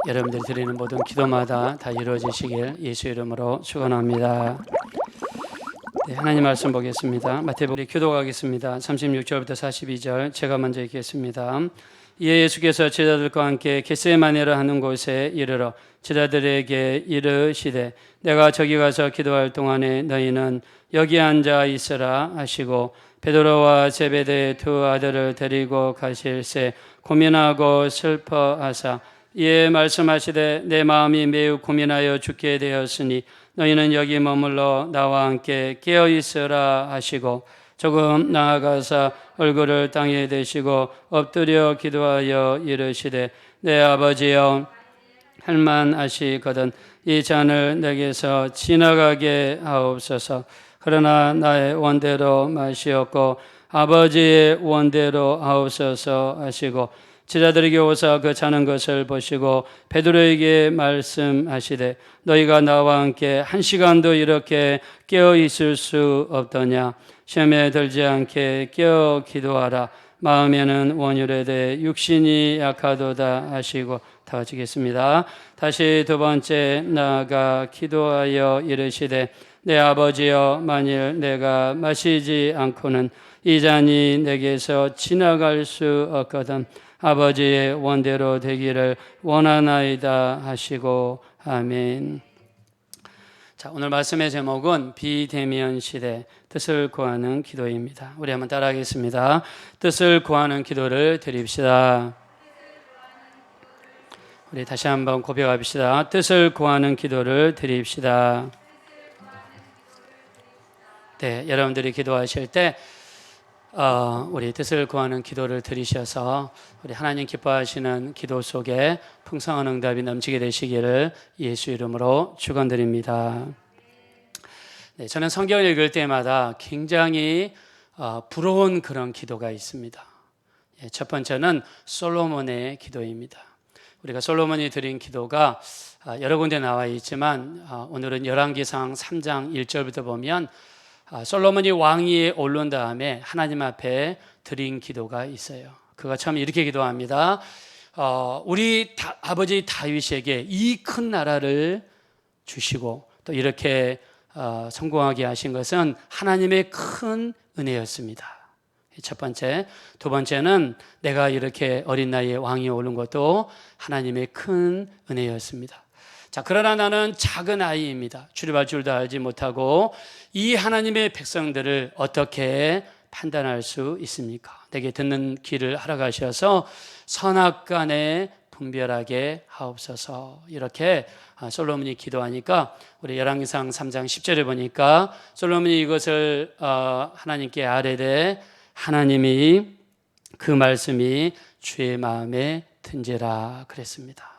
여러분들이 드리는 모든 기도마다 다 이루어지시길 예수 이름으로 축원합니다. 하나님 말씀 보겠습니다. 마태복음 교도가겠습니다. 36절부터 42절 제가 먼저 읽겠습니다. 이에 예수께서 제자들과 함께 겟세마네라 하는 곳에 이르러 제자들에게 이르시되 내가 저기 가서 기도할 동안에 너희는 여기 앉아 있으라 하시고 베드로와 제베데의 두 아들을 데리고 가실새 고민하고 슬퍼하사 이에 말씀하시되 내 마음이 매우 고민하여 죽게 되었으니 너희는 여기 머물러 나와 함께 깨어 있으라 하시고 조금 나아가사 얼굴을 땅에 대시고 엎드려 기도하여 이르시되 내 아버지여 할만하시거든 이 잔을 내게서 지나가게 하옵소서. 그러나 나의 원대로 마시옵고 아버지의 원대로 하옵소서 하시고 제자들에게 오사 그 자는 것을 보시고 베드로에게 말씀하시되 너희가 나와 함께 1시간도 이렇게 깨어 있을 수 없더냐. 시험에 들지 않게 깨어 기도하라. 마음에는 원율에 대해 육신이 약하도다 하시고 다 같이겠습니다. 다시 두 번째 나아가 기도하여 이르시되 내 아버지여 만일 내가 마시지 않고는 이 잔이 내게서 지나갈 수 없거든 아버지의 원대로 되기를 원하나이다 하시고 아멘. 자, 오늘 말씀의 제목은 비대면 시대 뜻을 구하는 기도입니다. 우리 한번 따라하겠습니다. 뜻을 구하는 기도를 드립시다. 우리 다시 한번 고백합시다. 뜻을 구하는 기도를 드립시다. 네, 여러분들이 기도하실 때 우리 뜻을 구하는 기도를 드리셔서 우리 하나님 기뻐하시는 기도 속에 풍성한 응답이 넘치게 되시기를 예수 이름으로 축원드립니다. 네, 저는 성경을 읽을 때마다 굉장히 부러운 그런 기도가 있습니다. 첫 번째는 솔로몬의 기도입니다. 우리가 솔로몬이 드린 기도가 여러 군데 나와 있지만 오늘은 열왕기상 3장 1절부터 보면 솔로몬이 왕위에 오른 다음에 하나님 앞에 드린 기도가 있어요. 그가 처음 이렇게 기도합니다. 우리 아버지 다윗에게 이 큰 나라를 주시고 또 이렇게 성공하게 하신 것은 하나님의 큰 은혜였습니다. 첫 번째. 두 번째는 내가 이렇게 어린 나이에 왕위에 오른 것도 하나님의 큰 은혜였습니다. 자, 그러나 나는 작은 아이입니다. 출입할 줄도 알지 못하고 이 하나님의 백성들을 어떻게 판단할 수 있습니까? 내게 듣는 길을 허락하셔서 선악간에 분별하게 하옵소서. 이렇게 솔로몬이 기도하니까 우리 열왕기상 3장 10절에 보니까 솔로몬이 이것을 하나님께 아뢰되 하나님이 그 말씀이 주의 마음에 든지라 그랬습니다.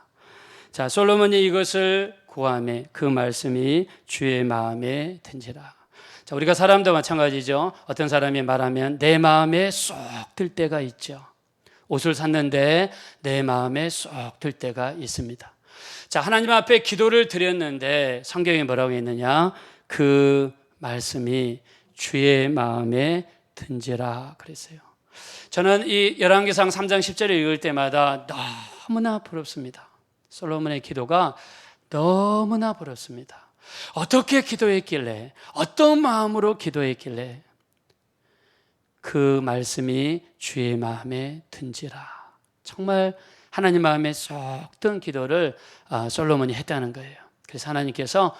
자, 솔로몬이 이것을 구하매 그 말씀이 주의 마음에 든지라. 자, 우리가 사람도 마찬가지죠. 어떤 사람이 말하면 내 마음에 쏙 들 때가 있죠. 옷을 샀는데 내 마음에 쏙 들 때가 있습니다. 자, 하나님 앞에 기도를 드렸는데 성경에 뭐라고 했느냐? 그 말씀이 주의 마음에 든지라 그랬어요. 저는 이 열왕기상 3장 10절을 읽을 때마다 너무나 부럽습니다. 솔로몬의 기도가 너무나 부럽습니다. 어떻게 기도했길래, 어떤 마음으로 기도했길래 그 말씀이 주의 마음에 든지라. 정말 하나님 마음에 쏙 든 기도를 솔로몬이 했다는 거예요. 그래서 하나님께서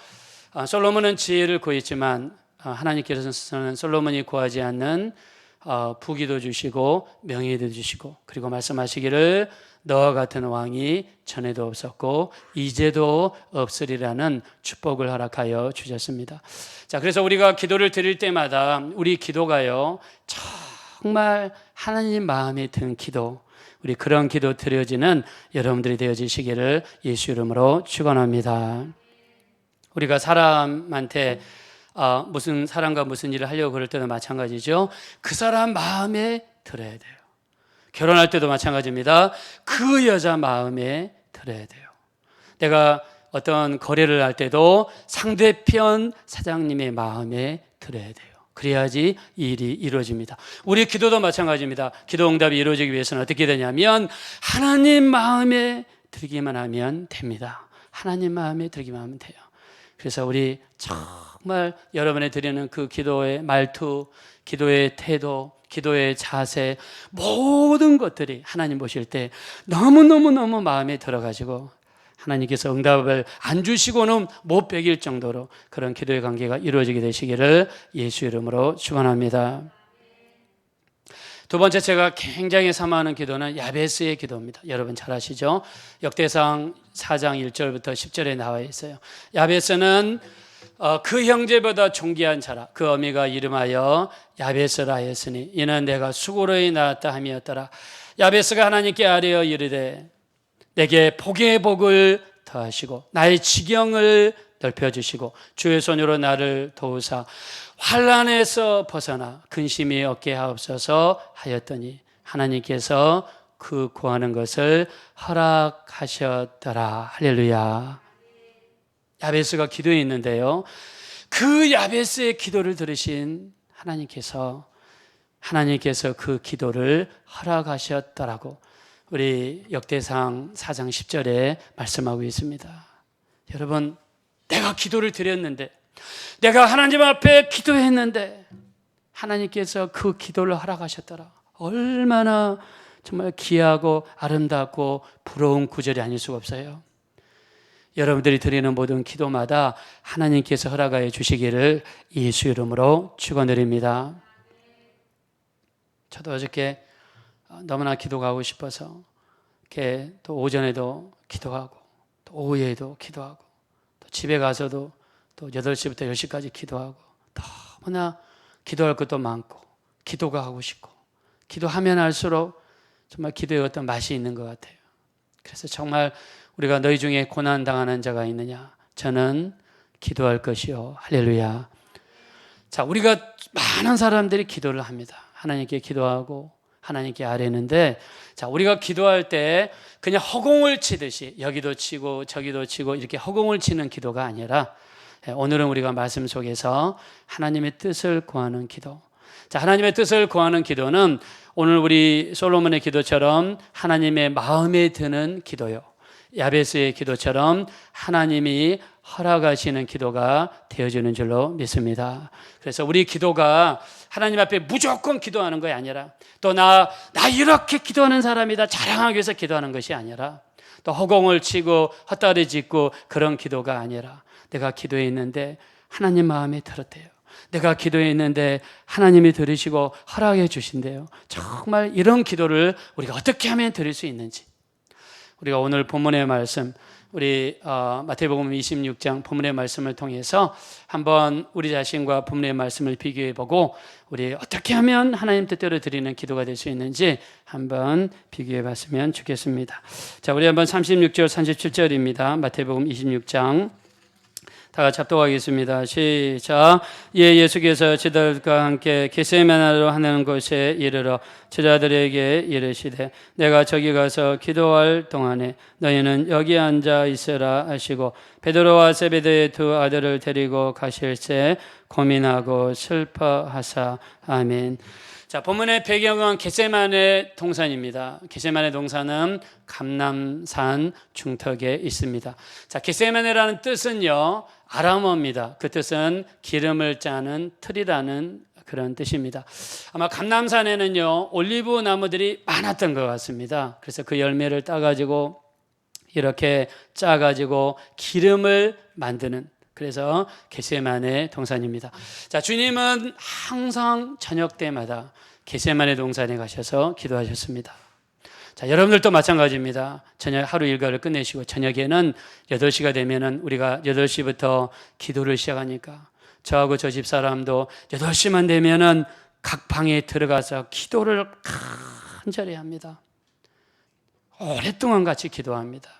솔로몬은 지혜를 구했지만 하나님께서는 솔로몬이 구하지 않는 부귀도 주시고 명예도 주시고 그리고 말씀하시기를 너와 같은 왕이 전에도 없었고 이제도 없으리라는 축복을 허락하여 주셨습니다. 자, 그래서 우리가 기도를 드릴 때마다 우리 기도가요 정말 하나님 마음에 든 기도, 우리 그런 기도 드려지는 여러분들이 되어지시기를 예수 이름으로 축원합니다. 우리가 사람한테 무슨 사람과 무슨 일을 하려고 그럴 때도 마찬가지죠. 그 사람 마음에 들어야 돼요. 결혼할 때도 마찬가지입니다. 그 여자 마음에 들어야 돼요. 내가 어떤 거래를 할 때도 상대편 사장님의 마음에 들어야 돼요. 그래야지 일이 이루어집니다. 우리 기도도 마찬가지입니다. 기도 응답이 이루어지기 위해서는 어떻게 되냐면 하나님 마음에 들기만 하면 됩니다. 하나님 마음에 들기만 하면 돼요. 그래서 우리 정말 여러분이 드리는 그 기도의 말투, 기도의 태도, 기도의 자세, 모든 것들이 하나님 보실 때 너무너무너무 마음에 들어가지고 하나님께서 응답을 안 주시고는 못 베길 정도로 그런 기도의 관계가 이루어지게 되시기를 예수 이름으로 축원합니다. 두 번째 제가 굉장히 사모하는 기도는 야베스의 기도입니다. 여러분 잘 아시죠? 역대상 4장 1절부터 10절에 나와 있어요. 야베스는 그 형제보다 존귀한 자라. 그 어미가 이름하여 야베스라 하였으니 이는 내가 수고로이 낳았다 함이었더라. 야베스가 하나님께 아뢰어 이르되 내게 복의 복을 더하시고 나의 지경을 넓혀주시고 주의 손으로 나를 도우사 환난에서 벗어나 근심이 없게 하옵소서 하였더니 하나님께서 그 구하는 것을 허락하셨더라. 할렐루야. 야베스가 기도에 있는데요, 그 야베스의 기도를 들으신 하나님께서 그 기도를 허락하셨더라고 우리 역대상 4장 10절에 말씀하고 있습니다. 여러분, 내가 기도를 드렸는데, 내가 하나님 앞에 기도했는데 하나님께서 그 기도를 허락하셨더라. 얼마나 정말 귀하고 아름답고 부러운 구절이 아닐 수가 없어요. 여러분들이 드리는 모든 기도마다 하나님께서 허락하여 주시기를 예수 이름으로 축원드립니다. 저도 어저께 너무나 기도가 하고 싶어서 이렇게 또 오전에도 기도하고 또 오후에도 기도하고 또 집에 가서도 또 8시부터 10시까지 기도하고 너무나 기도할 것도 많고 기도가 하고 싶고 기도하면 할수록 정말 기도에 어떤 맛이 있는 것 같아요. 그래서 정말 우리가 너희 중에 고난당하는 자가 있느냐? 저는 기도할 것이요. 할렐루야. 자, 우리가 많은 사람들이 기도를 합니다. 하나님께 기도하고 하나님께 아뢰는데, 자, 우리가 기도할 때 그냥 허공을 치듯이 여기도 치고 저기도 치고 이렇게 허공을 치는 기도가 아니라 오늘은 우리가 말씀 속에서 하나님의 뜻을 구하는 기도. 자, 하나님의 뜻을 구하는 기도는 오늘 우리 솔로몬의 기도처럼 하나님의 마음에 드는 기도요. 야베스의 기도처럼 하나님이 허락하시는 기도가 되어지는 줄로 믿습니다. 그래서 우리 기도가 하나님 앞에 무조건 기도하는 것이 아니라 또 나 이렇게 기도하는 사람이다 자랑하기 위해서 기도하는 것이 아니라 또 허공을 치고 헛다리 짚고 그런 기도가 아니라 내가 기도에 있는데 하나님 마음에 들었대요. 내가 기도에 있는데 하나님이 들으시고 허락해 주신대요. 정말 이런 기도를 우리가 어떻게 하면 드릴 수 있는지, 우리가 오늘 본문의 말씀, 우리 마태복음 26장 본문의 말씀을 통해서 한번 우리 자신과 본문의 말씀을 비교해보고 우리 어떻게 하면 하나님 뜻대로 드리는 기도가 될 수 있는지 한번 비교해봤으면 좋겠습니다. 자, 우리 한번 36절 37절입니다. 마태복음 26장 다 같이 합독하겠습니다. 시작. 예수께서 제자들과 함께 겟세마네로 하는 곳에 이르러 제자들에게 이르시되 내가 저기 가서 기도할 동안에 너희는 여기 앉아 있으라 하시고 베드로와 세베대의 두 아들을 데리고 가실새 고민하고 슬퍼하사. 아멘. 자, 본문의 배경은 겟세마네 동산입니다. 겟세마네 동산은 감람산 중턱에 있습니다. 자, 겟세마네라는 뜻은요, 아람어입니다. 그 뜻은 기름을 짜는 틀이라는 그런 뜻입니다. 아마 감람산에는요, 올리브 나무들이 많았던 것 같습니다. 그래서 그 열매를 따가지고 이렇게 짜가지고 기름을 만드는, 그래서 겟세마네 동산입니다. 자, 주님은 항상 저녁 때마다 겟세마네 동산에 가셔서 기도하셨습니다. 자, 여러분들도 마찬가지입니다. 저녁 하루 일과를 끝내시고 저녁에는 8시가 되면은 우리가 8시부터 기도를 시작하니까 저하고 저 집사람도 8시만 되면은 각 방에 들어가서 기도를 간절히 합니다. 오랫동안 같이 기도합니다.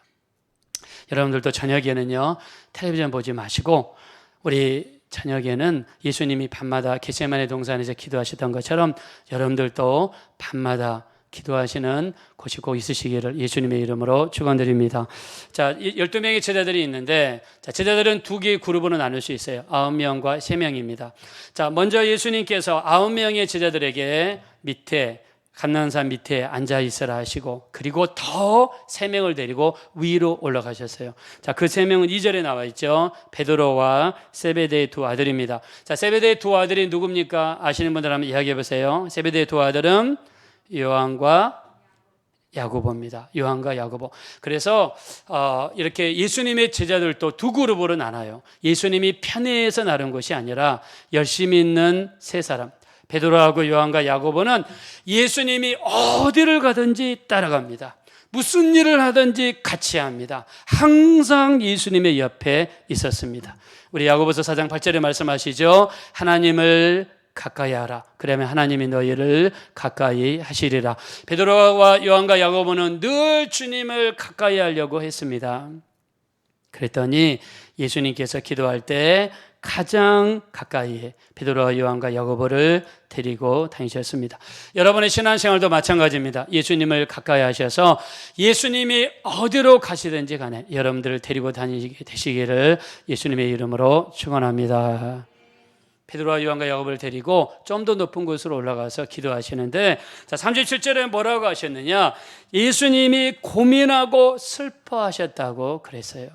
여러분들도 저녁에는요, 텔레비전 보지 마시고 우리 저녁에는 예수님이 밤마다 겟세마네 동산에서 기도하셨던 것처럼 여러분들도 밤마다 기도하시는 곳이 꼭 있으시기를 예수님의 이름으로 축원드립니다. 자, 12명의 제자들이 있는데, 자, 제자들은 두 개의 그룹으로 나눌 수 있어요. 9명과 3명입니다. 자, 먼저 예수님께서 9명의 제자들에게 밑에 감난산 밑에 앉아 있으라 하시고, 그리고 더 세 명을 데리고 위로 올라가셨어요. 자, 그 세 명은 2절에 나와 있죠. 베드로와 세베대의 두 아들입니다. 자, 세베대의 두 아들이 누굽니까? 아시는 분들 한번 이야기해 보세요. 세베대의 두 아들은 요한과 야고보입니다. 요한과 야고보. 그래서 이렇게 예수님의 제자들도 두 그룹으로 나눠요. 예수님이 편애해서 나눈 것이 아니라 열심히 있는 세 사람, 베드로하고 요한과 야고보는 예수님이 어디를 가든지 따라갑니다. 무슨 일을 하든지 같이 합니다. 항상 예수님의 옆에 있었습니다. 우리 야고보서 4장 8절에 말씀하시죠. 하나님을 가까이 하라. 그러면 하나님이 너희를 가까이 하시리라. 베드로와 요한과 야고보는 늘 주님을 가까이 하려고 했습니다. 그랬더니 예수님께서 기도할 때 가장 가까이에 베드로와 요한과 야고보를 데리고 다니셨습니다. 여러분의 신앙생활도 마찬가지입니다. 예수님을 가까이 하셔서 예수님이 어디로 가시든지 간에 여러분들을 데리고 다니게 되시기를 예수님의 이름으로 축원합니다. 베드로와 요한과 야고보를 데리고 좀 더 높은 곳으로 올라가서 기도하시는데, 자, 37절에 뭐라고 하셨느냐? 예수님이 고민하고 슬퍼하셨다고 그랬어요.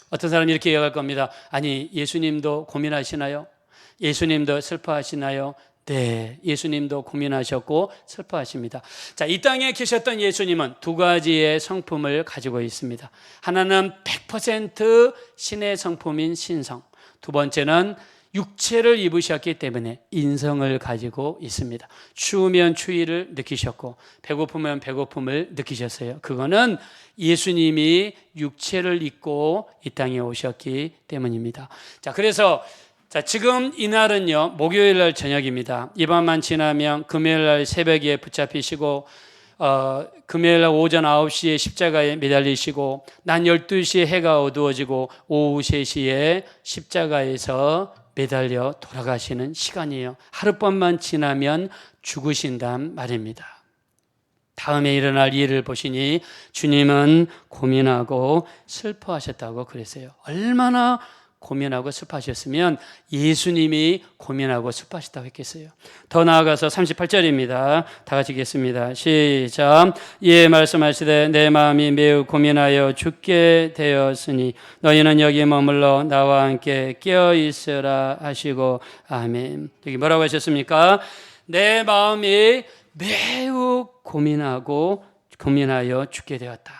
어떤 사람이 이렇게 얘기할 겁니다. 아니, 예수님도 고민하시나요? 예수님도 슬퍼하시나요? 네, 예수님도 고민하셨고 슬퍼하십니다. 자, 이 땅에 계셨던 예수님은 두 가지의 성품을 가지고 있습니다. 하나는 100% 신의 성품인 신성, 두 번째는 육체를 입으셨기 때문에 인성을 가지고 있습니다. 추우면 추위를 느끼셨고 배고프면 배고픔을 느끼셨어요. 그거는 예수님이 육체를 입고 이 땅에 오셨기 때문입니다. 자, 그래서 지금 이날은요, 목요일 날 저녁입니다. 이 밤만 지나면 금요일 날 새벽에 붙잡히시고 금요일 날 오전 9시에 십자가에 매달리시고 낮 12시에 해가 어두워지고 오후 3시에 십자가에서 매달려 돌아가시는 시간이에요. 하룻밤만 지나면 죽으신단 말입니다. 다음에 일어날 일을 보시니 주님은 고민하고 슬퍼하셨다고 그랬어요. 얼마나 고민하고 슬퍼하셨으면 예수님이 고민하고 슬퍼하셨다고 했겠어요. 더 나아가서 38절입니다. 다 같이 읽겠습니다. 시작. 이에 말씀하시되 내 마음이 매우 고민하여 죽게 되었으니 너희는 여기 머물러 나와 함께 깨어 있으라 하시고 아멘. 여기 뭐라고 하셨습니까? 내 마음이 매우 고민하여 죽게 되었다.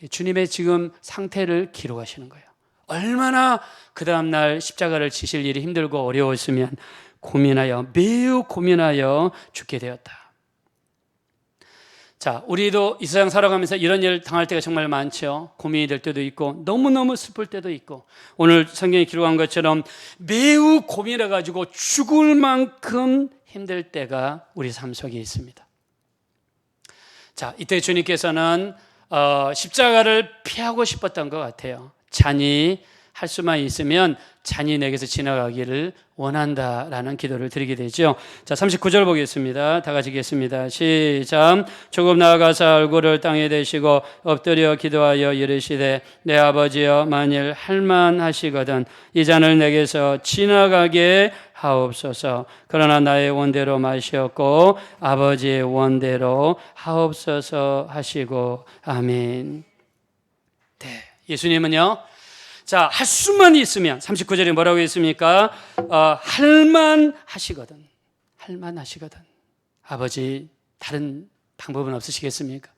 주님의 지금 상태를 기록하시는 거예요. 얼마나 그 다음날 십자가를 지실 일이 힘들고 어려웠으면 매우 고민하여 죽게 되었다. 자, 우리도 이 세상 살아가면서 이런 일을 당할 때가 정말 많죠. 고민이 될 때도 있고 너무너무 슬플 때도 있고, 오늘 성경에 기록한 것처럼 매우 고민해가지고 죽을 만큼 힘들 때가 우리 삶 속에 있습니다. 자, 이때 주님께서는 십자가를 피하고 싶었던 것 같아요. 잔이 할 수만 있으면 잔이 내게서 지나가기를 원한다라는 기도를 드리게 되죠. 자, 39절 보겠습니다. 다 같이 읽겠습니다. 시작. 조금 나아가서 얼굴을 땅에 대시고 엎드려 기도하여 이르시되 내 아버지여, 만일 할만하시거든 이 잔을 내게서 지나가게 하옵소서. 그러나 나의 원대로 마시었고 아버지의 원대로 하옵소서 하시고 아멘. 네, 예수님은요, 자, 할 수만 있으면 39절에 뭐라고 했습니까? 할만하시거든. 아버지, 다른 방법은 없으시겠습니까?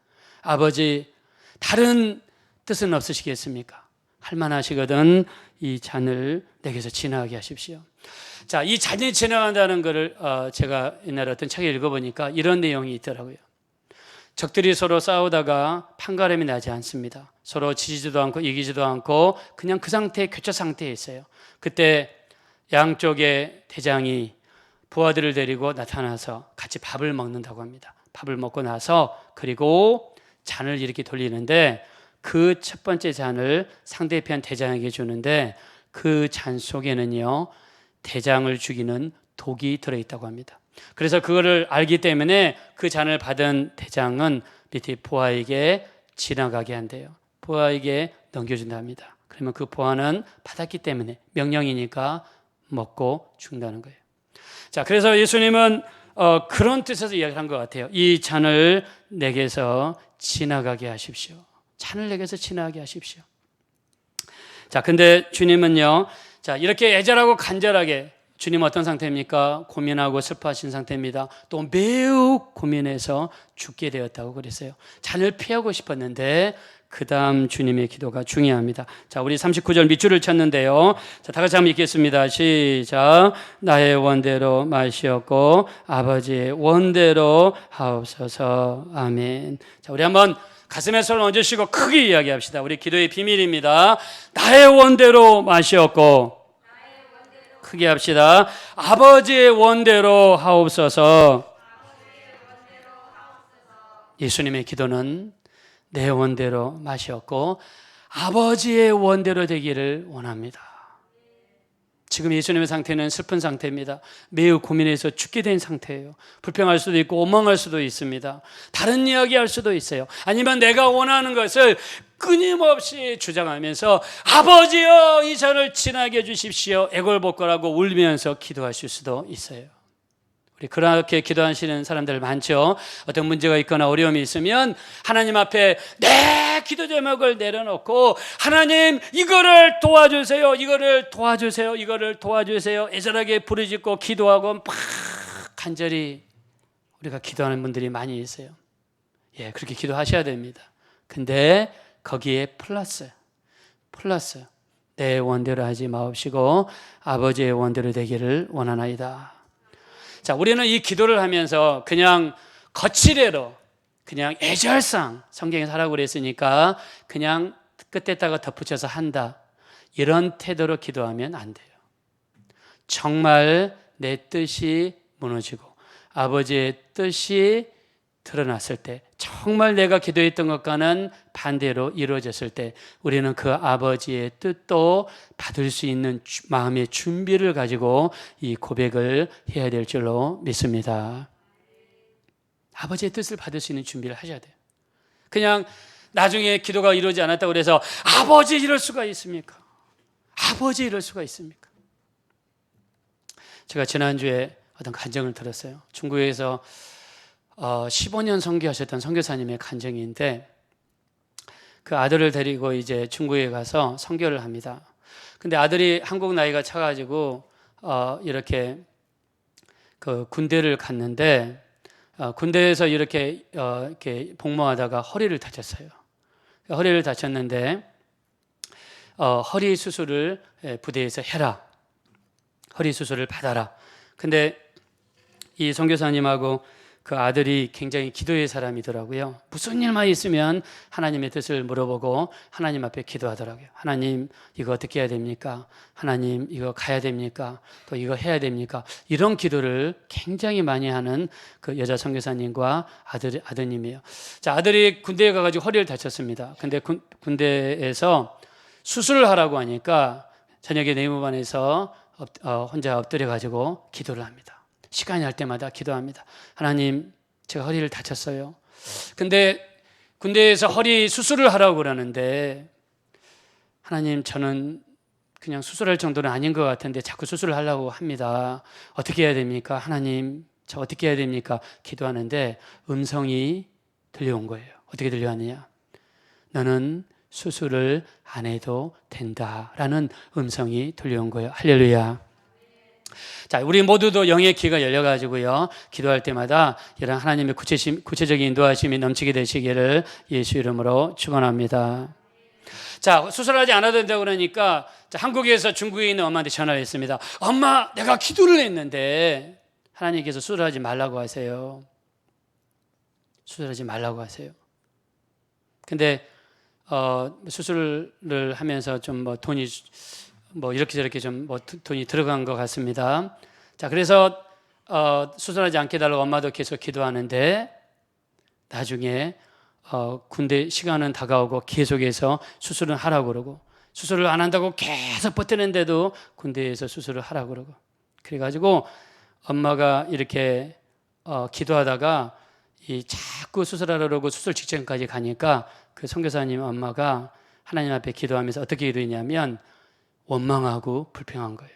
아버지, 다른 뜻은 없으시겠습니까? 할만하시거든 이 잔을 내게서 지나가게 하십시오. 자, 이 잔이 지나간다는 것을 제가 옛날에 어떤 책을 읽어보니까 이런 내용이 있더라고요. 적들이 서로 싸우다가 판가름이 나지 않습니다. 서로 지지도 않고 이기지도 않고 그냥 그 상태에, 교차 상태에 있어요. 그때 양쪽의 대장이 부하들을 데리고 나타나서 같이 밥을 먹는다고 합니다. 밥을 먹고 나서 그리고 잔을 이렇게 돌리는데 그 첫 번째 잔을 상대편 대장에게 주는데 그 잔 속에는요, 대장을 죽이는 독이 들어있다고 합니다. 그래서 그거를 알기 때문에 그 잔을 받은 대장은 밑에 부하에게 지나가게 한대요. 부하에게 넘겨준답니다. 그러면 그 부하는 받았기 때문에 명령이니까 먹고 죽는다는 거예요. 자, 그래서 예수님은 그런 뜻에서 이야기를 한 것 같아요. 이 잔을 내게서 지나가게 하십시오. 잔을 내게서 지나가게 하십시오. 자, 근데 주님은요, 자, 이렇게 애절하고 간절하게, 주님 어떤 상태입니까? 고민하고 슬퍼하신 상태입니다. 또 매우 고민해서 죽게 되었다고 그랬어요. 잔을 피하고 싶었는데 그 다음 주님의 기도가 중요합니다. 자, 우리 39절 밑줄을 쳤는데요. 자, 다 같이 한번 읽겠습니다. 시작. 나의 원대로 마시었고 아버지의 원대로 하옵소서. 아멘. 자, 우리 한번 가슴에 손을 얹으시고 크게 이야기합시다. 우리 기도의 비밀입니다. 나의 원대로 마시었고, 크게 합시다. 아버지의 원대로 하옵소서. 예수님의 기도는 내 원대로 마시었고 아버지의 원대로 되기를 원합니다. 지금 예수님의 상태는 슬픈 상태입니다. 매우 고민해서 죽게 된 상태예요. 불평할 수도 있고 원망할 수도 있습니다. 다른 이야기 할 수도 있어요. 아니면 내가 원하는 것을 끊임없이 주장하면서 아버지여 이 잔을 지나게 해주십시오 애걸복걸하고 울면서 기도하실 수도 있어요. 우리 그렇게 기도하시는 사람들 많죠. 어떤 문제가 있거나 어려움이 있으면 하나님 앞에 내 기도 제목을 내려놓고 하나님 이거를 도와주세요, 이거를 도와주세요, 이거를 도와주세요 애절하게 부르짖고 기도하고 막 간절히 우리가 기도하는 분들이 많이 있어요. 예, 그렇게 기도하셔야 됩니다. 근데 거기에 플러스 내 원대로 하지 마옵시고 아버지의 원대로 되기를 원하나이다. 자, 우리는 이 기도를 하면서 그냥 거칠애로 그냥 애절상 성경에서 하라고 그랬으니까 그냥 끝에다가 덧붙여서 한다 이런 태도로 기도하면 안 돼요. 정말 내 뜻이 무너지고 아버지의 뜻이 드러났을 때 정말 내가 기도했던 것과는 반대로 이루어졌을 때 우리는 그 아버지의 뜻도 받을 수 있는 마음의 준비를 가지고 이 고백을 해야 될 줄로 믿습니다. 아버지의 뜻을 받을 수 있는 준비를 하셔야 돼요. 그냥 나중에 기도가 이루어지지 않았다고 그래서 아버지 이럴 수가 있습니까? 아버지 이럴 수가 있습니까? 제가 지난주에 어떤 간증을 들었어요. 중국에서 15년 선교하셨던 선교사님의 간증인데 그 아들을 데리고 이제 중국에 가서 선교를 합니다. 근데 아들이 한국 나이가 차가지고 이렇게 그 군대를 갔는데 군대에서 이렇게 복무하다가 허리를 다쳤어요. 허리를 다쳤는데 허리 수술을 부대에서 해라. 허리 수술을 받아라. 근데 이 선교사님하고 그 아들이 굉장히 기도의 사람이더라고요. 무슨 일만 있으면 하나님의 뜻을 물어보고 하나님 앞에 기도하더라고요. 하나님 이거 어떻게 해야 됩니까? 하나님 이거 가야 됩니까? 또 이거 해야 됩니까? 이런 기도를 굉장히 많이 하는 그 여자 선교사님과 아드님이에요. 자, 아들이 군대에 가가지고 허리를 다쳤습니다. 근데 군대에서 수술을 하라고 하니까 저녁에 내무반에서 혼자 엎드려가지고 기도를 합니다. 시간이 날 때마다 기도합니다. 하나님, 제가 허리를 다쳤어요. 근데 군대에서 허리 수술을 하라고 그러는데 하나님, 저는 그냥 수술할 정도는 아닌 것 같은데 자꾸 수술을 하려고 합니다. 어떻게 해야 됩니까? 하나님, 저 어떻게 해야 됩니까? 기도하는데 음성이 들려온 거예요. 어떻게 들려왔느냐? 너는 수술을 안 해도 된다라는 음성이 들려온 거예요. 할렐루야. 자, 우리 모두도 영의 귀가 열려가지고요, 기도할 때마다 이런 하나님의 구체적인 인도하심이 넘치게 되시기를 예수 이름으로 축원합니다. 자, 수술하지 않아도 된다고 그러니까 한국에서 중국에 있는 엄마한테 전화를 했습니다. 엄마, 내가 기도를 했는데 하나님께서 수술하지 말라고 하세요. 수술하지 말라고 하세요. 근데 수술을 하면서 좀 돈이 이렇게 저렇게 좀 돈이 들어간 것 같습니다. 자, 그래서 수술하지 않게 해달라고 엄마도 계속 기도하는데 나중에 군대 시간은 다가오고 계속해서 수술은 하라고 그러고 수술을 안 한다고 계속 버티는데도 군대에서 수술을 하라고 그러고 그래가지고 엄마가 이렇게 기도하다가 자꾸 수술하라고 그러고 수술 직전까지 가니까 그 선교사님 엄마가 하나님 앞에 기도하면서 어떻게 기도했냐면 원망하고 불평한 거예요.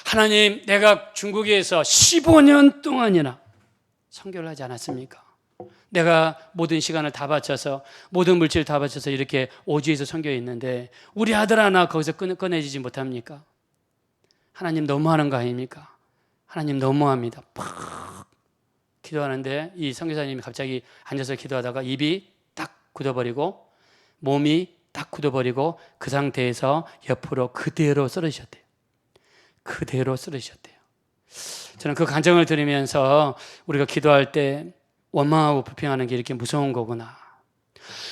하나님, 내가 중국에서 15년 동안이나 선교를 하지 않았습니까? 내가 모든 시간을 다 바쳐서, 모든 물질을 다 바쳐서 이렇게 오지에서 선교에 있는데 우리 아들 하나 거기서 꺼내지지 못합니까? 하나님 너무하는 거 아닙니까? 하나님 너무합니다. 팍 기도하는데 이 선교사님이 갑자기 앉아서 기도하다가 입이 딱 굳어버리고 몸이 딱 굳어버리고 그 상태에서 옆으로 그대로 쓰러지셨대요. 그대로 쓰러지셨대요. 저는 그 간증을 들으면서 우리가 기도할 때 원망하고 불평하는 게 이렇게 무서운 거구나.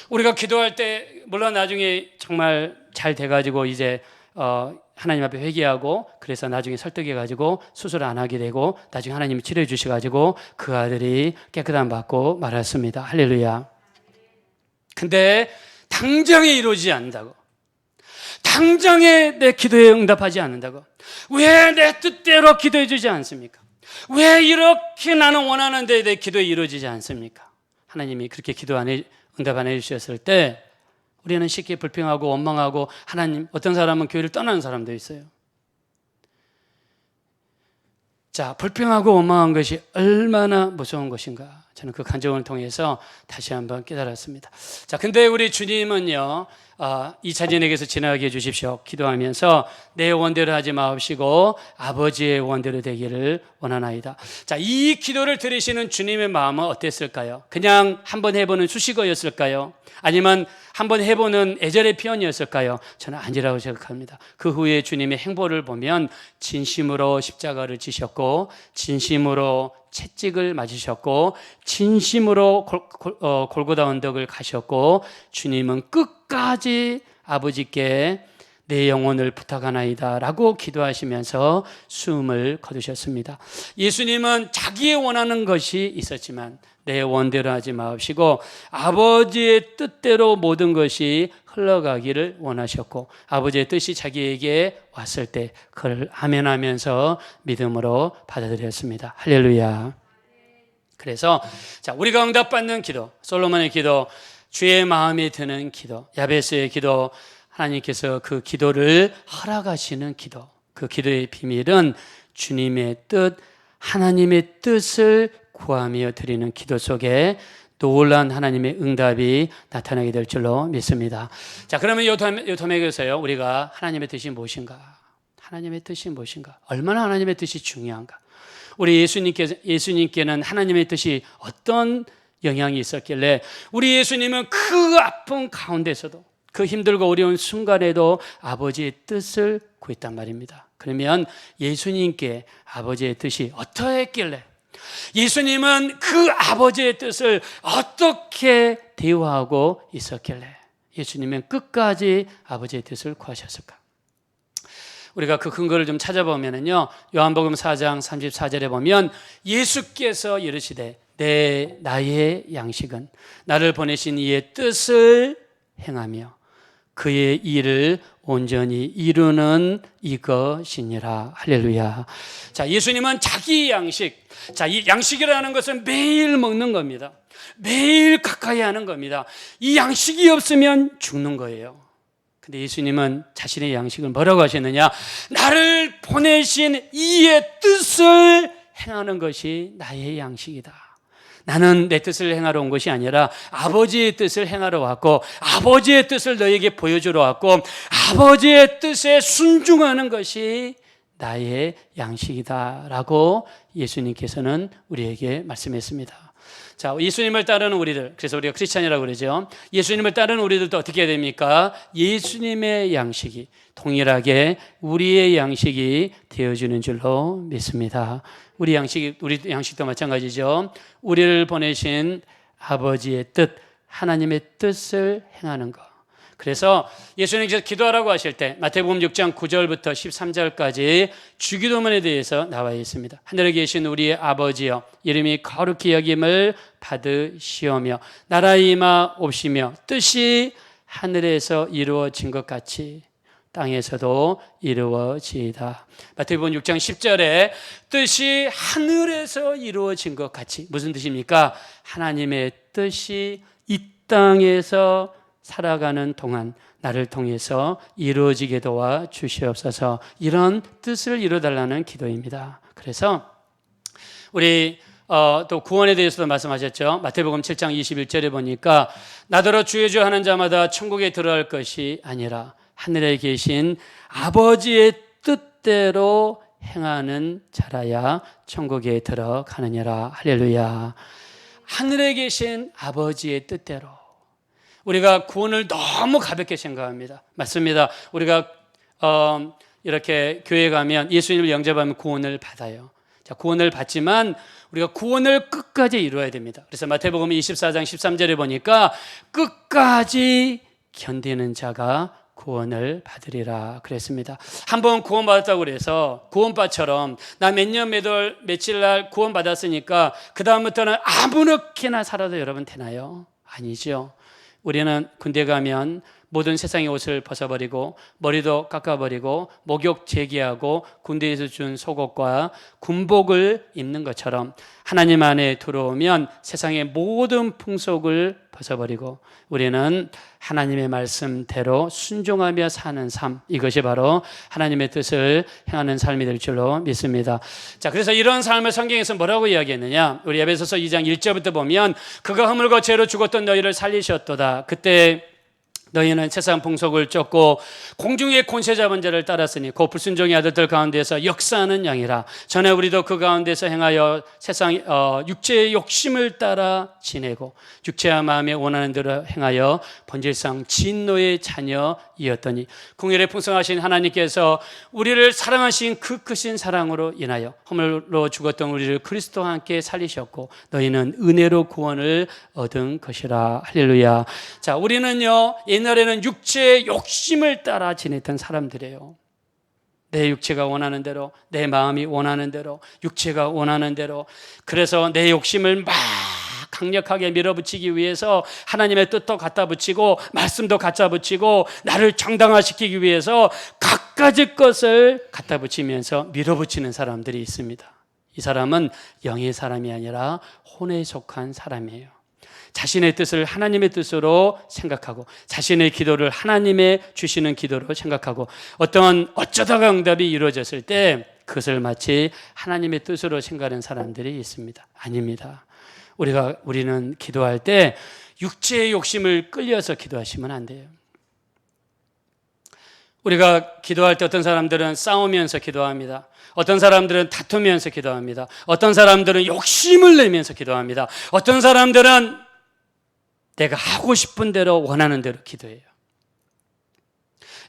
우리가 기도할 때 물론 나중에 정말 잘 돼가지고 이제 하나님 앞에 회개하고 그래서 나중에 설득해가지고 수술 안 하게 되고 나중에 하나님이 치료해 주셔가지고 그 아들이 깨끗함 받고 말았습니다. 할렐루야. 근데 당장에 이루어지지 않는다고, 당장에 내 기도에 응답하지 않는다고, 왜 내 뜻대로 기도해 주지 않습니까? 왜 이렇게 나는 원하는데 내 기도에 이루어지지 않습니까? 하나님이 그렇게 응답 안 해주셨을 때 우리는 쉽게 불평하고 원망하고, 하나님, 어떤 사람은 교회를 떠나는 사람도 있어요. 자, 불평하고 원망한 것이 얼마나 무서운 것인가, 저는 그 간증을 통해서 다시 한번 깨달았습니다. 자, 근데 우리 주님은요, 2차 진에게서 지나가게 해주십시오 기도하면서 내 원대로 하지 마옵시고 아버지의 원대로 되기를 원하나이다. 자, 이 기도를 들으시는 주님의 마음은 어땠을까요? 그냥 한번 해보는 수식어였을까요? 아니면 한번 해보는 애절의 표현이었을까요? 저는 아니라고 생각합니다. 그 후에 주님의 행보를 보면 진심으로 십자가를 지셨고, 진심으로 채찍을 맞으셨고, 진심으로 골고다 언덕을 가셨고, 주님은 끝까지 아버지께 내 영혼을 부탁하나이다 라고 기도하시면서 숨을 거두셨습니다. 예수님은 자기의 원하는 것이 있었지만 내 원대로 하지 마옵시고 아버지의 뜻대로 모든 것이 흘러가기를 원하셨고, 아버지의 뜻이 자기에게 왔을 때 그걸 아멘하면서 믿음으로 받아들였습니다. 할렐루야. 그래서 자, 우리가 응답받는 기도, 솔로몬의 기도, 주의 마음에 드는 기도, 야베스의 기도, 하나님께서 그 기도를 허락하시는 기도, 그 기도의 비밀은 주님의 뜻, 하나님의 뜻을 구하며 드리는 기도 속에 놀란 하나님의 응답이 나타나게 될 줄로 믿습니다. 자, 그러면 이 토막에서요, 우리가 하나님의 뜻이 무엇인가? 하나님의 뜻이 무엇인가? 얼마나 하나님의 뜻이 중요한가? 우리 예수님께는 하나님의 뜻이 어떤 영향이 있었길래 우리 예수님은 그 아픔 가운데서도, 그 힘들고 어려운 순간에도 아버지의 뜻을 구했단 말입니다. 그러면 예수님께 아버지의 뜻이 어떠했길래, 예수님은 그 아버지의 뜻을 어떻게 대화하고 있었길래 예수님은 끝까지 아버지의 뜻을 구하셨을까? 우리가 그 근거를 좀 찾아보면요, 요한복음 4장 34절에 보면 예수께서 이르시되 나의 양식은 나를 보내신 이의 뜻을 행하며 그의 일을 온전히 이루는 이것이니라. 할렐루야. 자, 예수님은 자기 양식, 자, 이 양식이라는 것은 매일 먹는 겁니다. 매일 가까이 하는 겁니다. 이 양식이 없으면 죽는 거예요. 근데 예수님은 자신의 양식을 뭐라고 하셨느냐? 나를 보내신 이의 뜻을 행하는 것이 나의 양식이다. 나는 내 뜻을 행하러 온 것이 아니라 아버지의 뜻을 행하러 왔고, 아버지의 뜻을 너에게 보여주러 왔고, 아버지의 뜻에 순종하는 것이 나의 양식이다 라고 예수님께서는 우리에게 말씀했습니다. 자, 예수님을 따르는 우리들, 그래서 우리가 크리스찬이라고 그러죠. 예수님을 따르는 우리들도 어떻게 해야 됩니까? 예수님의 양식이 동일하게 우리의 양식이 되어주는 줄로 믿습니다. 우리 양식도 마찬가지죠. 우리를 보내신 아버지의 뜻, 하나님의 뜻을 행하는 것. 그래서 예수님께서 기도하라고 하실 때 마태복음 6장 9절부터 13절까지 주기도문에 대해서 나와 있습니다. 하늘에 계신 우리의 아버지여, 이름이 거룩히 여김을 받으시오며 나라 임하옵시며 뜻이 하늘에서 이루어진 것 같이 땅에서도 이루어지이다. 마태복음 6장 10절에 뜻이 하늘에서 이루어진 것 같이, 무슨 뜻입니까? 하나님의 뜻이 이 땅에서 살아가는 동안 나를 통해서 이루어지게 도와 주시옵소서. 이런 뜻을 이루어달라는 기도입니다. 그래서 우리 또 구원에 대해서도 말씀하셨죠. 마태복음 7장 21절에 보니까 나더러 주의 주 하는 자마다 천국에 들어갈 것이 아니라 하늘에 계신 아버지의 뜻대로 행하는 자라야 천국에 들어가느니라. 할렐루야. 하늘에 계신 아버지의 뜻대로. 우리가 구원을 너무 가볍게 생각합니다. 맞습니다. 우리가 이렇게 교회 가면 예수님을 영접하면 구원을 받아요. 자, 구원을 받지만 우리가 구원을 끝까지 이루어야 됩니다. 그래서 마태복음 24장 13절에 보니까 끝까지 견디는 자가 구원을 받으리라 그랬습니다. 한번 구원받았다고 그래서 구원받처럼 나 몇 년 며칠 날 구원받았으니까 그 다음부터는 아무렇게나 살아도 여러분 되나요? 아니죠. 우리는 군대 가면 모든 세상의 옷을 벗어버리고 머리도 깎아버리고 목욕 재개하고 군대에서 준 속옷과 군복을 입는 것처럼 하나님 안에 들어오면 세상의 모든 풍속을 벗어버리고 우리는 하나님의 말씀대로 순종하며 사는 삶, 이것이 바로 하나님의 뜻을 행하는 삶이 될 줄로 믿습니다. 자, 그래서 이런 삶을 성경에서 뭐라고 이야기했느냐? 우리 에베소서 2장 1절부터 보면 그가 허물과 죄로 죽었던 너희를 살리셨도다. 그때 너희는 세상 풍속을 쫓고 공중의 권세 잡은 자를 따랐으니 그 불순종의 아들들 가운데서 역사하는 양이라. 전에 우리도 그 가운데서 행하여 세상 육체의 욕심을 따라 지내고 육체와 마음에 원하는 대로 행하여 본질상 진노의 자녀이었더니 긍휼에 풍성하신 하나님께서 우리를 사랑하신 그 크신 사랑으로 인하여 허물로 죽었던 우리를 그리스도와 함께 살리셨고 너희는 은혜로 구원을 얻은 것이라. 할렐루야. 자, 우리는요 옛날에는 육체의 욕심을 따라 지냈던 사람들이에요. 내 육체가 원하는 대로, 내 마음이 원하는 대로, 육체가 원하는 대로. 그래서 내 욕심을 막 강력하게 밀어붙이기 위해서 하나님의 뜻도 갖다 붙이고 말씀도 갖다 붙이고 나를 정당화시키기 위해서 갖가지 것을 갖다 붙이면서 밀어붙이는 사람들이 있습니다. 이 사람은 영의 사람이 아니라 혼에 속한 사람이에요. 자신의 뜻을 하나님의 뜻으로 생각하고 자신의 기도를 하나님의 주시는 기도로 생각하고 어쩌다가 응답이 이루어졌을 때 그것을 마치 하나님의 뜻으로 생각하는 사람들이 있습니다. 아닙니다. 우리는 기도할 때 육체의 욕심을 끌려서 기도하시면 안 돼요. 우리가 기도할 때 어떤 사람들은 싸우면서 기도합니다. 어떤 사람들은 다투면서 기도합니다. 어떤 사람들은 욕심을 내면서 기도합니다. 어떤 사람들은 내가 하고 싶은 대로 원하는 대로 기도해요.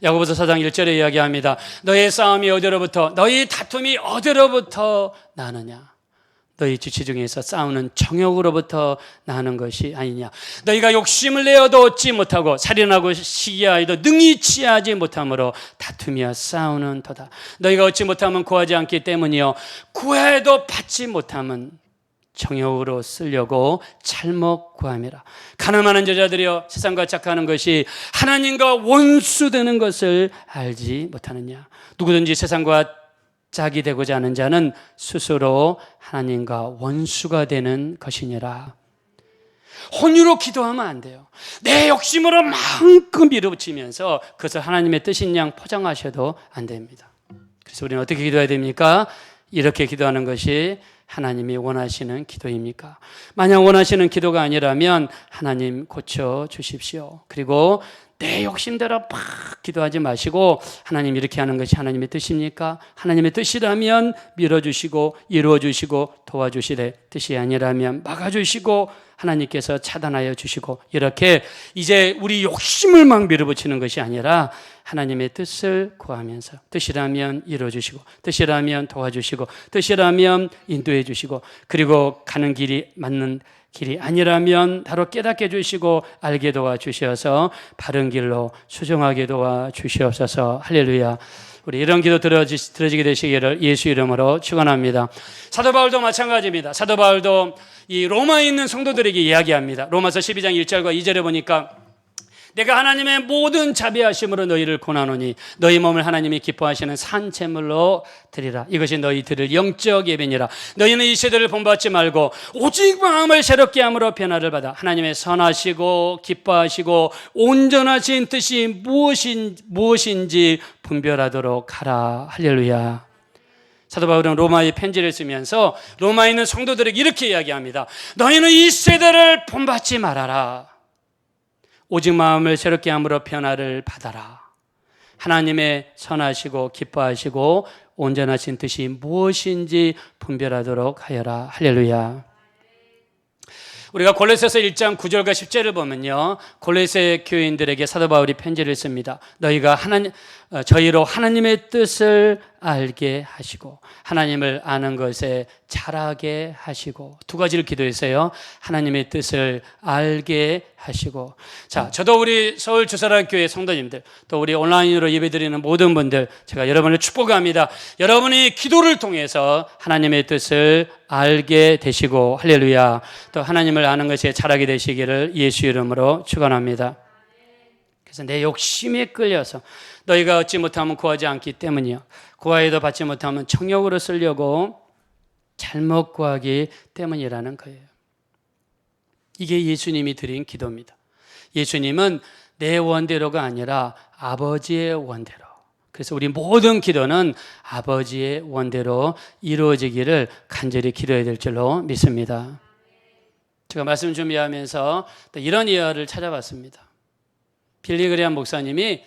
야고보서 4장 1절에 이야기합니다. 너의 싸움이 어디로부터 너희 다툼이 어디로부터 나느냐? 너희 지체 중에서 싸우는 정욕으로부터 나는 것이 아니냐? 너희가 욕심을 내어도 얻지 못하고 살인하고 시기하여도 능히 취하지 못함으로 다투며 싸우는 터다. 너희가 얻지 못하면 구하지 않기 때문이요 구해도 받지 못함은 정욕으로 쓰려고 잘못 구함이라. 가늠하는 여자들이여 세상과 착하는 것이 하나님과 원수되는 것을 알지 못하느냐? 누구든지 세상과 짝이 되고자 하는 자는 스스로 하나님과 원수가 되는 것이니라. 혼유로 기도하면 안 돼요. 내 욕심으로 마음껏 밀어붙이면서 그것을 하나님의 뜻인 양 포장하셔도 안 됩니다. 그래서 우리는 어떻게 기도해야 됩니까? 이렇게 기도하는 것이 하나님이 원하시는 기도입니까? 만약 원하시는 기도가 아니라면 하나님 고쳐주십시오. 그리고 내 욕심대로 막 기도하지 마시고 하나님 이렇게 하는 것이 하나님의 뜻입니까? 하나님의 뜻이라면 밀어주시고 이루어주시고 도와주시되 뜻이 아니라면 막아주시고 하나님께서 차단하여 주시고 이렇게 이제 우리 욕심을 막 밀어붙이는 것이 아니라 하나님의 뜻을 구하면서 뜻이라면 이루어주시고 뜻이라면 도와주시고 뜻이라면 인도해 주시고 그리고 가는 길이 맞는 길이 아니라면 바로 깨닫게 해주시고 알게 도와주셔서 바른 길로 수정하게 도와주시옵소서. 할렐루야. 우리 이런 기도 들어지게 되시기를 예수 이름으로 축원합니다. 사도 바울도 마찬가지입니다. 사도 바울도 이 로마에 있는 성도들에게 이야기합니다. 로마서 12장 1절과 2절에 보니까 내가 하나님의 모든 자비하심으로 너희를 권하노니 너희 몸을 하나님이 기뻐하시는 산제물로 드리라. 이것이 너희 드릴 영적 예배니라. 너희는 이 세대를 본받지 말고 오직 마음을 새롭게 함으로 변화를 받아 하나님의 선하시고 기뻐하시고 온전하신 뜻이 무엇인지 분별하도록 하라. 할렐루야. 사도 바울은 로마의 편지를 쓰면서 로마에 있는 성도들에게 이렇게 이야기합니다. 너희는 이 세대를 본받지 말아라. 오직 마음을 새롭게 함으로 변화를 받아라. 하나님의 선하시고 기뻐하시고 온전하신 뜻이 무엇인지 분별하도록 하여라. 할렐루야. 우리가 골로새서 1장 9절과 10절을 보면요, 골로새 교인들에게 사도 바울이 편지를 씁니다. 너희가 저희로 하나님의 뜻을 알게 하시고 하나님을 아는 것에 자라게 하시고, 두 가지를 기도했어요. 하나님의 뜻을 알게 하시고. 자, 저도 우리 서울 주사랑교회 성도님들, 또 우리 온라인으로 예배드리는 모든 분들, 제가 여러분을 축복합니다. 여러분이 기도를 통해서 하나님의 뜻을 알게 되시고, 할렐루야, 또 하나님을 아는 것에 자라게 되시기를 예수 이름으로 축원합니다. 그래서 내 욕심에 끌려서 너희가 얻지 못하면 구하지 않기 때문이요, 구하여도 받지 못하면 청욕으로 쓰려고 잘못 구하기 때문이라는 거예요. 이게 예수님이 드린 기도입니다. 예수님은 내 원대로가 아니라 아버지의 원대로. 그래서 우리 모든 기도는 아버지의 원대로 이루어지기를 간절히 기도해야 될 줄로 믿습니다. 제가 말씀 준비하면서 이런 이야기를 찾아봤습니다. 빌리그레암 목사님이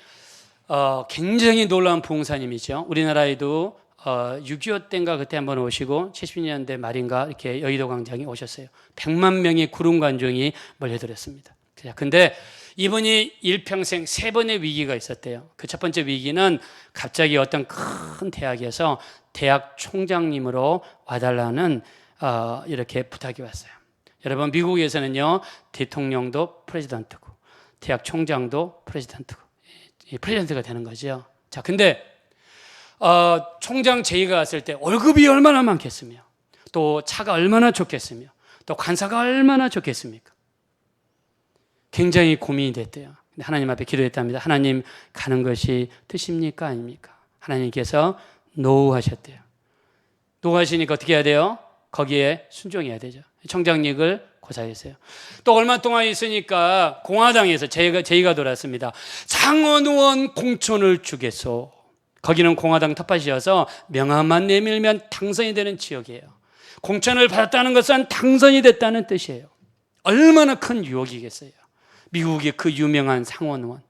굉장히 놀라운 부흥사님이죠. 우리나라에도 6.25 때인가 그때 한번 오시고 70년대 말인가 이렇게 여의도 광장에 오셨어요. 100만 명의 구름 관중이 몰려들었습니다. 근데 이분이 일평생 3번의 위기가 있었대요. 그 첫 번째 위기는 갑자기 어떤 큰 대학에서 대학 총장님으로 와달라는 이렇게 부탁이 왔어요. 여러분, 미국에서는요, 대통령도 프레지던트고 대학 총장도 프레지던트고 프레지던트가 되는 거죠. 자, 근데 총장 제의가 왔을 때 월급이 얼마나 많겠으며, 또 차가 얼마나 좋겠으며, 또 관사가 얼마나 좋겠습니까? 굉장히 고민이 됐대요. 근데 하나님 앞에 기도했답니다. 하나님, 가는 것이 뜻입니까 아닙니까? 하나님께서 노 하셨대요. 노 하시니까 어떻게 해야 돼요? 거기에 순종해야 되죠. 총장직을 고사했어요. 또 얼마 동안 있으니까 공화당에서 제의가 돌았습니다. 상원 의원 공천을 주겠소. 거기는 공화당 텃밭이어서 명함만 내밀면 당선이 되는 지역이에요. 공천을 받았다는 것은 당선이 됐다는 뜻이에요. 얼마나 큰 유혹이겠어요. 미국의 그 유명한 상원 의원,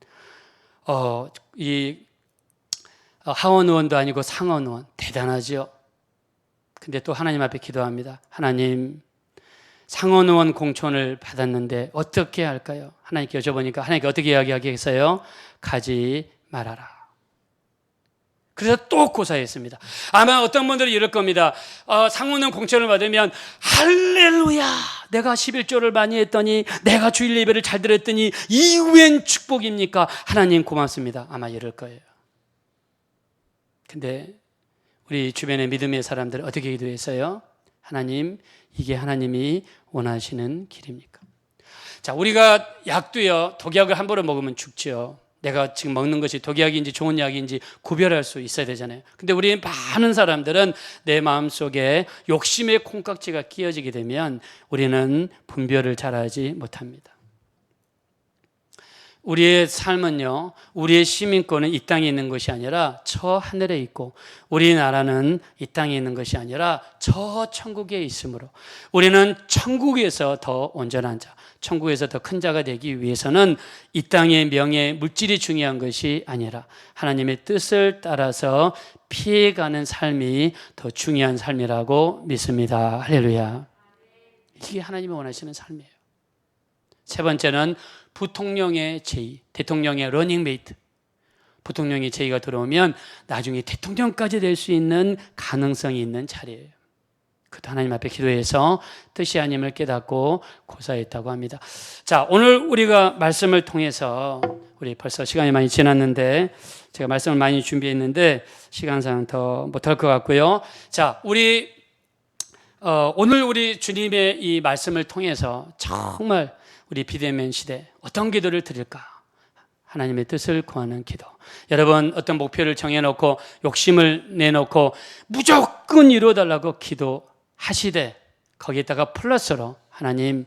하원 의원도 아니고 상원 의원, 대단하죠. 근데 또 하나님 앞에 기도합니다. 하나님, 상원 의원 공천을 받았는데 어떻게 할까요? 하나님께 여쭤보니까 하나님께 어떻게 이야기하겠어요? 가지 말아라. 그래서 또 고사했습니다. 아마 어떤 분들이 이럴 겁니다. 상원 의원 공천을 받으면 할렐루야, 내가 11조를 많이 했더니, 내가 주일 예배를 잘 들었더니 이후엔 축복입니까? 하나님 고맙습니다. 아마 이럴 거예요. 근데 우리 주변의 믿음의 사람들은 어떻게 기도했어요? 하나님, 이게 하나님이 원하시는 길입니까? 자, 우리가 약도요, 독약을 함부로 먹으면 죽죠. 내가 지금 먹는 것이 독약인지 좋은 약인지 구별할 수 있어야 되잖아요. 근데 우리 많은 사람들은 내 마음속에 욕심의 콩깍지가 끼어지게 되면 우리는 분별을 잘하지 못합니다. 우리의 삶은요, 우리의 시민권은 이 땅에 있는 것이 아니라 저 하늘에 있고, 우리나라는 이 땅에 있는 것이 아니라 저 천국에 있으므로 우리는 천국에서 더 온전한 자, 천국에서 더 큰 자가 되기 위해서는 이 땅의 명예, 물질이 중요한 것이 아니라 하나님의 뜻을 따라서 피해가는 삶이 더 중요한 삶이라고 믿습니다. 할렐루야. 이게 하나님이 원하시는 삶이에요. 세 번째는 부통령의 제의, 대통령의 러닝메이트. 부통령의 제의가 들어오면 나중에 대통령까지 될 수 있는 가능성이 있는 자리예요. 그것도 하나님 앞에 기도해서 뜻이 아님을 깨닫고 고사했다고 합니다. 자, 오늘 우리가 말씀을 통해서, 우리 벌써 시간이 많이 지났는데 제가 말씀을 많이 준비했는데 시간상 더 못할 것 같고요. 자, 오늘 우리 주님의 이 말씀을 통해서 정말 우리 비대면 시대 어떤 기도를 드릴까? 하나님의 뜻을 구하는 기도. 여러분 어떤 목표를 정해놓고 욕심을 내놓고 무조건 이루어달라고 기도하시되 거기에다가 플러스로 하나님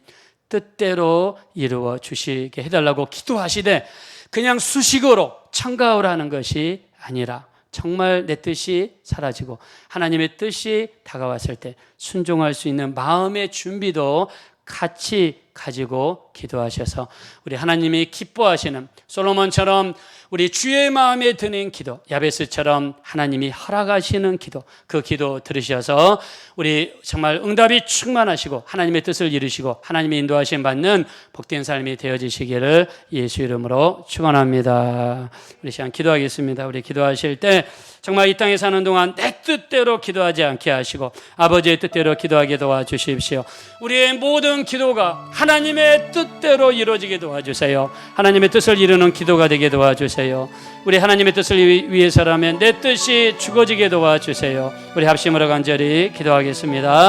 뜻대로 이루어 주시게 해달라고 기도하시되 그냥 수식어로 청가오라는 것이 아니라 정말 내 뜻이 사라지고 하나님의 뜻이 다가왔을 때 순종할 수 있는 마음의 준비도 같이 가지고 기도하셔서 우리 하나님이 기뻐하시는 솔로몬처럼 우리 주의 마음에 드는 기도, 야베스처럼 하나님이 허락하시는 기도, 그 기도 들으셔서 우리 정말 응답이 충만하시고 하나님의 뜻을 이루시고 하나님의 인도하심 받는 복된 삶이 되어지시기를 예수 이름으로 축원합니다. 우리 시간 기도하겠습니다. 우리 기도하실 때 정말 이 땅에 사는 동안 내 뜻대로 기도하지 않게 하시고 아버지의 뜻대로 기도하게 도와주십시오. 우리의 모든 기도가 하나님의 뜻대로 이루어지게 도와주세요. 하나님의 뜻을 이루는 기도가 되게 도와주세요. 우리 하나님의 뜻을 위해서라면 내 뜻이 죽어지게 도와주세요. 우리 합심으로 간절히 기도하겠습니다.